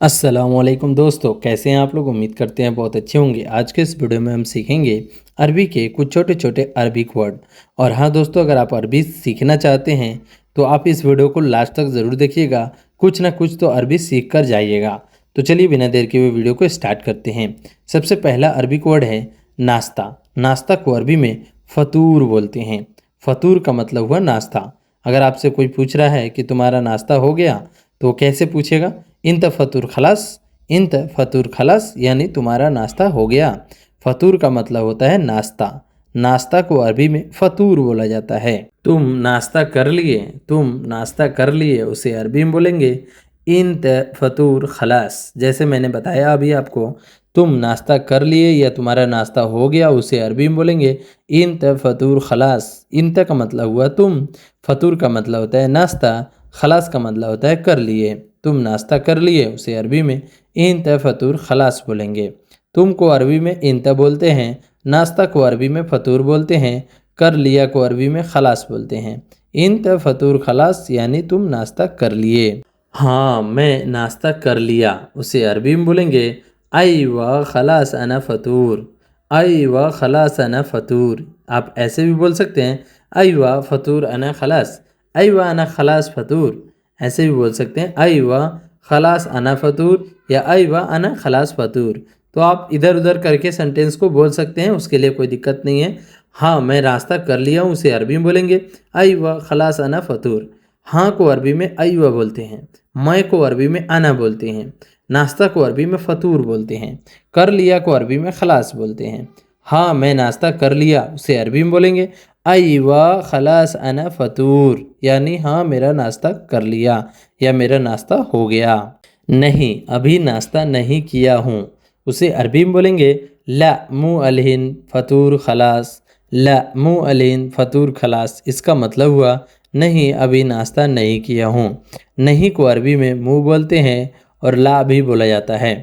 अस्सलाम वालेकुम दोस्तों, कैसे हैं आप लोग। उम्मीद करते हैं बहुत अच्छे होंगे। आज के इस वीडियो में हम सीखेंगे अरबी के कुछ छोटे छोटे अरबिक वर्ड। और हाँ दोस्तों, अगर आप अरबी सीखना चाहते हैं तो आप इस वीडियो को लास्ट तक ज़रूर देखिएगा, कुछ ना कुछ तो अरबी सीख कर जाइएगा। तो चलिए बिना देर के हुए वीडियो को स्टार्ट करते हैं। सबसे पहला अरबिक वर्ड है नाश्ता। नाश्ता को अरबी में फ़तूर बोलते हैं। फ़तूर का मतलब हुआ नाश्ता। अगर आपसे कोई पूछ रहा है कि तुम्हारा नाश्ता हो गया, तो कैसे पूछेगा? इंत फ़तूर खलास। इंत फ़तूर खलास यानी तुम्हारा नाश्ता हो गया। फ़तूर का मतलब होता है नाश्ता। नाश्ता को अरबी में फ़तूर बोला जाता है। तुम नाश्ता कर लिए, तुम नाश्ता कर लिए, उसे अरबी में बोलेंगे इंत फ़तूर खलास। जैसे मैंने बताया अभी आपको, तुम नाश्ता कर लिए या तुम्हारा नाश्ता हो गया, उसे अरबी में बोलेंगे इंत फ़तूर खलास। इंत का मतलब हुआ तुम, फ़तूर का मतलब होता है नाश्ता, खलास का मतलब होता है कर लिए। तुम नाश्ता कर लिए, उसे अरबी में इंत फ़तूर खलास बोलेंगे। तुम को अरबी में इंत बोलते हैं, नाश्ता को अरबी में फ़तूर बोलते हैं, कर लिया को अरबी में खलास बोलते हैं। इंत फ़तूर खलास यानी तुम नाश्ता कर लिए। हाँ, मैं नाश्ता कर लिया, उसे अरबी में बोलेंगे आई व खलास अना फ़तूर। आई व खलास अना फ़तूर। आप ऐसे भी बोल सकते हैं आई व फ़तूर अना खलास, आई व अना खलास फ़तूर। ऐसे भी बोल सकते हैं आई व खलास अना फ़तूर या आई व अना खलास फ़तूर। तो आप इधर उधर करके सेंटेंस को बोल सकते हैं, उसके लिए कोई दिक्कत नहीं है। हाँ, मैं नाश्ता कर लिया हूँ, उसे अरबी में बोलेंगे आई व खलास अना फ़तूर। हाँ को अरबी में आई व बोलते हैं, मैं को अरबी में अना बोलते हैं, नाश्ता को अरबी में फ़तूर बोलते हैं, कर लिया को अरबी में खलास बोलते हैं। हाँ मैं नाश्ता कर लिया, उसे अरबी में बोलेंगे आई व खलास अना फ़तूर यानी हाँ मेरा नाश्ता कर लिया या मेरा नाश्ता हो गया। नहीं, अभी नाश्ता नहीं किया हूँ, उसे अरबी में बोलेंगे ला मु अलहिन फ़तूर खलास। ला मु अलहिन फ़तूर खलास। इसका मतलब हुआ नहीं, अभी नाश्ता नहीं किया हूँ। नहीं को अरबी में मुँह बोलते हैं और ला भी बोला जाता है।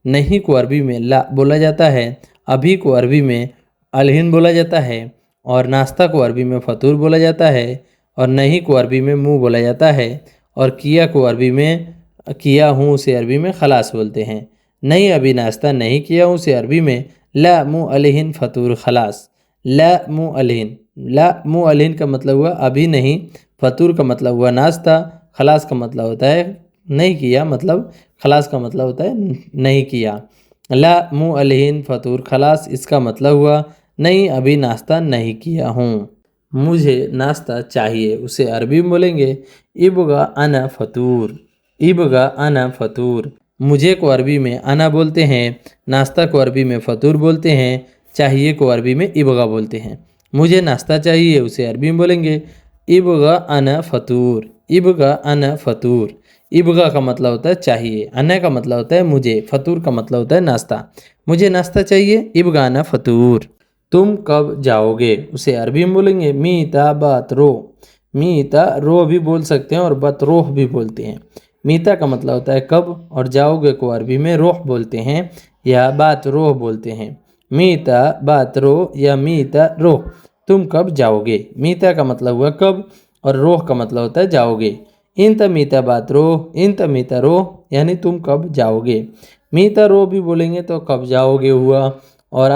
नहीं को अरबी में ला बोला जाता है, अभी को अरबी में अलहिन बोला जाता है, और नाश्ता को अरबी में फ़तूर बोला जाता है, और नहीं को अरबी में मुँह बोला जाता है, और किया को अरबी में किया हूँ, उसे अरबी में खलास बोलते हैं। नहीं, अभी नाश्ता नहीं किया हूँ, उसे अरबी में ला मुँह अलहिन फ़तूर खलास। ला मुँह अलहिन। ला मुँह अलहिन का मतलब हुआ अभी नहीं, फ़तूर का मतलब हुआ नाश्ता, खलास का मतलब होता है नहीं किया, मतलब खलास का मतलब होता है नहीं किया। ला मुँह अलहिन फ़तूर खलास, इसका मतलब हुआ नहीं, अभी नाश्ता नहीं किया हूँ। मुझे नाश्ता चाहिए, उसे अरबी में बोलेंगे इबगा अना फ़तूर। इबगा अना फ़तूर। मुझे को अरबी में अना बोलते हैं, नाश्ता को अरबी में फ़तूर बोलते हैं, चाहिए को अरबी में इबगा बोलते हैं। मुझे नाश्ता चाहिए, उसे अरबी में बोलेंगे इबगा अना फ़तूर। इबगा अना फ़तूर। इबगा का मतलब होता है चाहिए, अना का मतलब होता है मुझे, फ़तूर का मतलब होता है नाश्ता। मुझे नाश्ता चाहिए, इबगा अना फ़तूर। तुम कब जाओगे, उसे अरबी में बोलेंगे मीता बात रो। मीता रो भी बोल सकते हैं और बतरोह भी बोलते हैं। मीता का मतलब होता है कब, और जाओगे को अरबी में रोह बोलते हैं या बात रोह बोलते हैं। मीता बात रो या मीता रोह। तुम कब जाओगे। मीता का मतलब हुआ कब, और रोह का मतलब होता है जाओगे। इंत मीता बात रोह, इंत मीता रोह यानी तुम कब जाओगे। मीता रो भी बोलेंगे तो कब जाओगे हुआ, और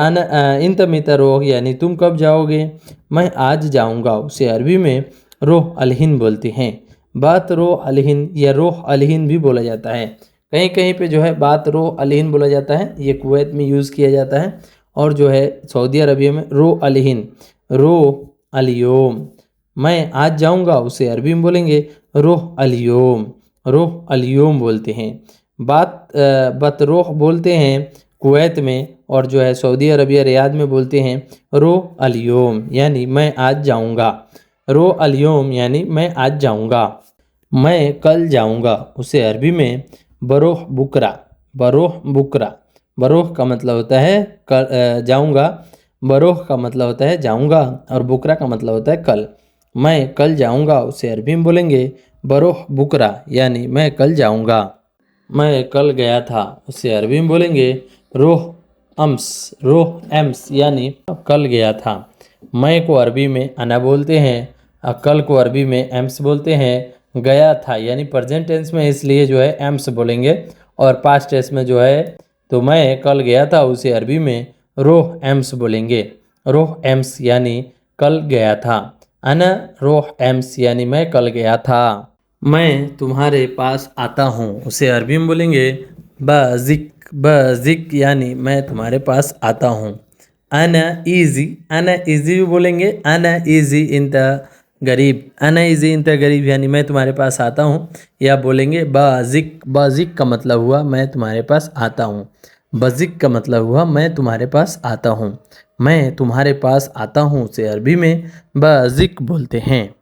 इंत मीता रोह यानी तुम कब जाओगे। मैं आज जाऊंगा, उसे अरबी में रोह अलहिन बोलते हैं। बात रोह अलहिन या रोह अलहिन भी बोला जाता है। कहीं कहीं पे जो है बात रोह अलहिन बोला जाता है, ये कुवैत में यूज़ किया जाता है। और जो है सऊदी अरबिया में रोह अलहिन, रोह अलयोम। मैं आज जाऊंगा, उसे अरबी में बोलेंगे रोह अलयोम। रोह अलयोम बोलते हैं। बतरोह बोलते हैं कुवैत में, और जो है सऊदी अरबिया रियाद में बोलते हैं रोह अलयोम यानी मैं आज जाऊंगा। रो अलयोम यानी मैं आज जाऊंगा। मैं कल जाऊंगा, उसे अरबी में बरोह बुकरा। बरोह बुकरा। बरोह का मतलब होता है जाऊंगा, बरोह का मतलब होता है जाऊंगा, और बुकरा का मतलब होता है कल। मैं कल जाऊंगा, उसे अरबी में बोलेंगे बरोह बुकरा यानी मैं कल जाऊंगा। मैं कल गया था, उसे अरबी में बोलेंगे रोह अम्स। रोह एम्स यानी कल गया था। मैं को अरबी में अना बोलते हैं, कल को अरबी में एम्स बोलते हैं। गया था यानी प्रेजेंट टेंस में, इसलिए जो है एम्स बोलेंगे, और पास्ट टेंस में जो है तो मैं कल गया था उसे अरबी में रोह एम्स बोलेंगे। रोह एम्स यानी कल गया था। अना रोह एम्स यानी मैं कल गया था। मैं तुम्हारे पास आता हूँ उसे अरबी में बोलेंगे बजिक यानी मैं तुम्हारे पास आता हूँ। अना इजी भी बोलेंगे। अना इजी इंत गरीब। अना इजी इंत गरीब यानी मैं तुम्हारे पास आता हूँ। या बोलेंगे बजिक का मतलब हुआ मैं तुम्हारे पास आता हूँ। बजिक का मतलब हुआ मैं तुम्हारे पास आता हूँ। मैं तुम्हारे पास आता हूँ उसे अरबी में बजिक बोलते हैं।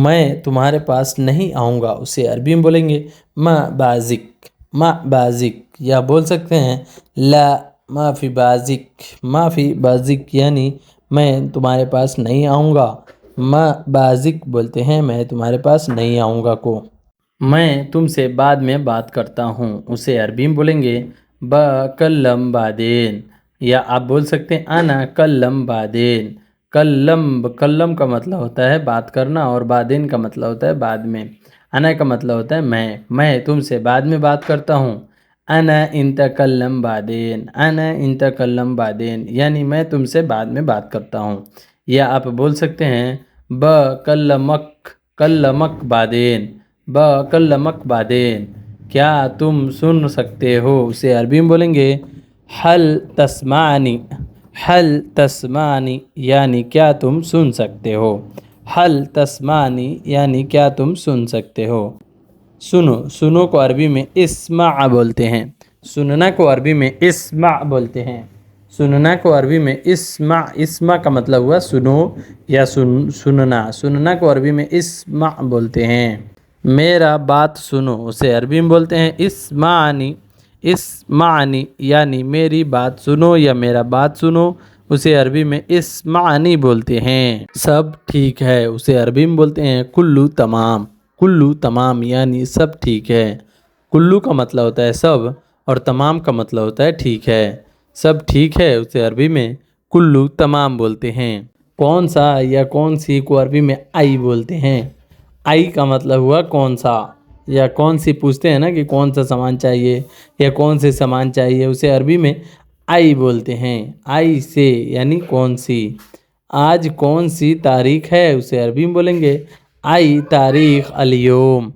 मैं तुम्हारे पास नहीं आऊँगा उसे अरबी में बोलेंगे माँ बाजिक या बोल सकते हैं ला माफ़ी बाजिक यानी मैं तुम्हारे पास नहीं आऊँगा। माँ बाजिक बोलते हैं मैं तुम्हारे पास नहीं आऊँगा को। मैं तुमसे बाद में बात करता हूँ उसे अरबी में बोलेंगे बकल्लम बादेन। या आप बोल सकते हैं आना कल्लम बादेन। कल्लम का मतलब होता है बात करना और बादेन का मतलब होता है बाद में। अना का मतलब होता है मैं तुमसे बाद में बात करता हूँ। अना इंतकल्लम बादेन यानी मैं तुमसे बाद में बात करता हूँ। या आप बोल सकते हैं कल्लमक बादेन क्या तुम सुन सकते हो उसे अरबी में बोलेंगे हल तस्मानी यानी क्या तुम सुन सकते हो। हल तस्मानी यानी क्या तुम सुन सकते हो। सुनो को अरबी में इस्मा बोलते हैं। सुनना को अरबी में इस्मा बोलते हैं। सुनना को अरबी में इस्मा का मतलब हुआ सुनो या सुनना को अरबी में इस्मा बोलते हैं। मेरा बात सुनो उसे अरबी में बोलते हैं इस्मानी यानी मेरी बात सुनो या मेरा बात सुनो उसे अरबी में इस्मानी बोलते हैं। सब ठीक है उसे अरबी में बोलते हैं कुल्लू तमाम यानी सब ठीक है। कुल्लू का मतलब होता है सब और तमाम का मतलब होता है ठीक है। सब ठीक है उसे अरबी में कुल्लू तमाम बोलते हैं। कौन सा या कौन सी को अरबी में आई बोलते हैं। आई का मतलब हुआ कौन सा या कौन सी पूछते हैं ना कि कौन सा सामान चाहिए या कौन से सामान चाहिए उसे अरबी में आई बोलते हैं। आई से यानी कौन सी। आज कौन सी तारीख है उसे अरबी में बोलेंगे आई तारीख अल-यौम।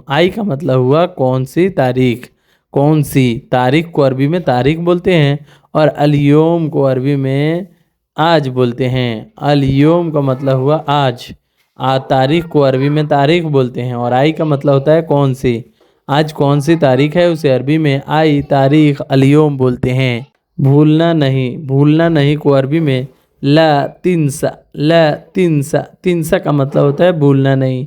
आई का मतलब हुआ कौन सी तारीख। कौन सी तारीख को अरबी में तारीख बोलते हैं और अल-यौम को अरबी में आज बोलते हैं। अल-यौम का मतलब हुआ आज। तारीख को अरबी में तारीख बोलते हैं और आई का मतलब होता है कौन सी। आज कौन सी तारीख है उसे अरबी में आई तारीख अल-यौम बोलते हैं। भूलना नहीं को अरबी में ला तिनसा का मतलब होता है भूलना नहीं।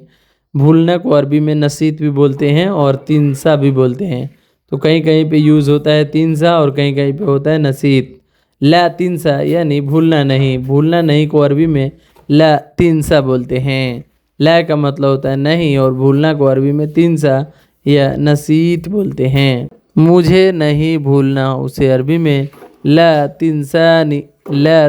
भूलना को अरबी में नसीत भी बोलते हैं और तिनसा भी बोलते हैं। तो कहीं कहीं पे यूज़ होता है तिनसा और कहीं कहीं पे होता है नसीत। ला तिनसा यानी भूलना नहीं को अरबी में ला तिनसा बोलते हैं। ला का मतलब होता है नहीं और भूलना को अरबी में तिनसा या नसीत बोलते हैं। मुझे नहीं भूलना उसे अरबी में ला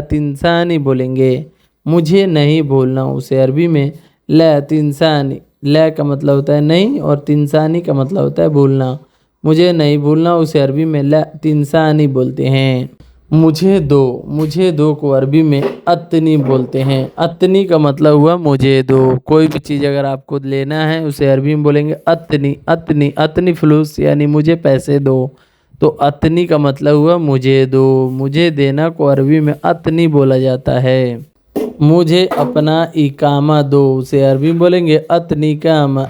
तिनसानी बोलेंगे। मुझे नहीं भूलना उसे अरबी में ला तिनसानी। ला का मतलब होता है नहीं और तिनसानी का मतलब होता है भूलना। मुझे नहीं भूलना उसे अरबी में ला तिनसानी बोलते हैं। मुझे दो को अरबी में अतनी बोलते हैं। अतनी का मतलब हुआ मुझे दो। कोई भी चीज़ अगर आपको लेना है उसे अरबी में बोलेंगे अतनी फलूस यानी मुझे पैसे दो। तो अतनी का मतलब हुआ मुझे दो। मुझे देना को अरबी में अतनी बोला जाता है। मुझे अपना इकामा दो उसे अरबी में बोलेंगे अतनी इकामा।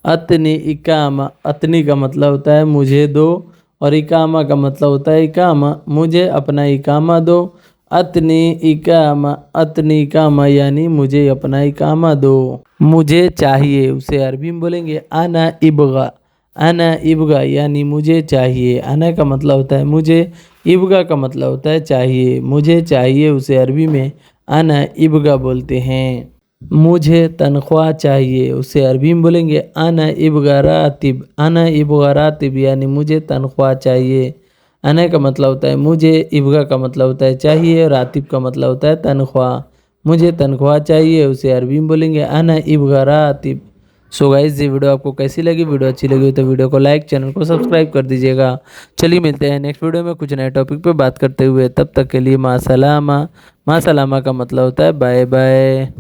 अतनी का मतलब होता है मुझे दो और इकामा का मतलब होता है इकामा। मुझे अपना इकामा दो। अतनी इकामा यानी मुझे अपना इकामा दो। मुझे चाहिए उसे अरबी में बोलेंगे अना इबगा यानी मुझे चाहिए। अना का मतलब होता है मुझे, इबगा का मतलब होता है चाहिए। मुझे चाहिए उसे अरबी में अना इबगा बोलते हैं। मुझे तनख्वाह चाहिए उसे अरबी में बोलेंगे अना इबगा रातिब यानी मुझे तनख्वाह चाहिए। अना का मतलब होता है मुझे, इबगा का मतलब होता है चाहिए और रातिब का मतलब होता है तनख्वाह। मुझे तनख्वाह चाहिए उसे अरबी में बोलेंगे अना इबगा रातिब। सो गाइस, ये वीडियो आपको कैसी लगी? वीडियो अच्छी लगी हो तो वीडियो को लाइक, चैनल को सब्सक्राइब कर दीजिएगा। चलिए मिलते हैं नेक्स्ट वीडियो में कुछ नए टॉपिक पे बात करते हुए। तब तक के लिए माँ सलामा। माँ सलामा का मतलब होता है बाय बाय।